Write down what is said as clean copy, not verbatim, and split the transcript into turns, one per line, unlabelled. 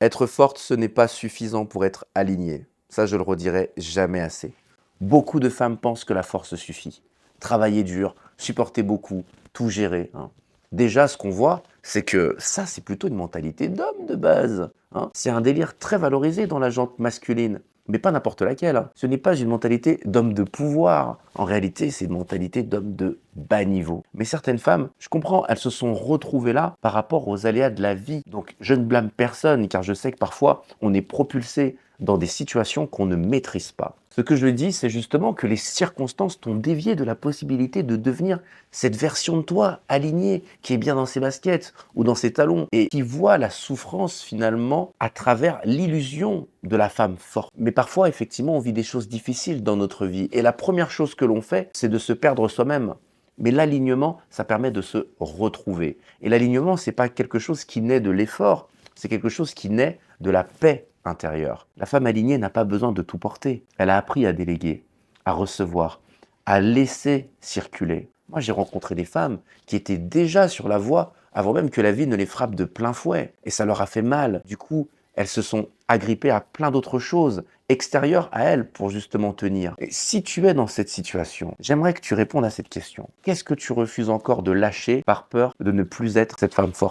Être forte, ce n'est pas suffisant pour être alignée. Ça, je le redirai jamais assez. Beaucoup de femmes pensent que la force suffit. Travailler dur, supporter beaucoup, tout gérer, hein. Déjà, ce qu'on voit, c'est que ça, c'est plutôt une mentalité d'homme de base, hein. C'est un délire très valorisé dans la gente masculine, mais pas n'importe laquelle, hein. Ce n'est pas une mentalité d'homme de pouvoir. En réalité, c'est une mentalité d'homme de bas niveau. Mais certaines femmes, je comprends, elles se sont retrouvées là par rapport aux aléas de la vie. Donc, je ne blâme personne, car je sais que parfois, on est propulsé dans des situations qu'on ne maîtrise pas. Ce que je dis, c'est justement que les circonstances t'ont dévié de la possibilité de devenir cette version de toi alignée, qui est bien dans ses baskets ou dans ses talons, et qui voit la souffrance finalement à travers l'illusion de la femme forte. Mais parfois, effectivement, on vit des choses difficiles dans notre vie, et la première chose que l'on fait, c'est de se perdre soi-même. Mais l'alignement, ça permet de se retrouver. Et l'alignement, c'est pas quelque chose qui naît de l'effort, c'est quelque chose qui naît de la paix intérieure. La femme alignée n'a pas besoin de tout porter. Elle a appris à déléguer, à recevoir, à laisser circuler. Moi, j'ai rencontré des femmes qui étaient déjà sur la voie avant même que la vie ne les frappe de plein fouet. Et ça leur a fait mal. Du coup, elles se sont agrippées à plein d'autres choses extérieures à elles pour justement tenir. Et si tu es dans cette situation, j'aimerais que tu répondes à cette question. Qu'est-ce que tu refuses encore de lâcher par peur de ne plus être cette femme forte ?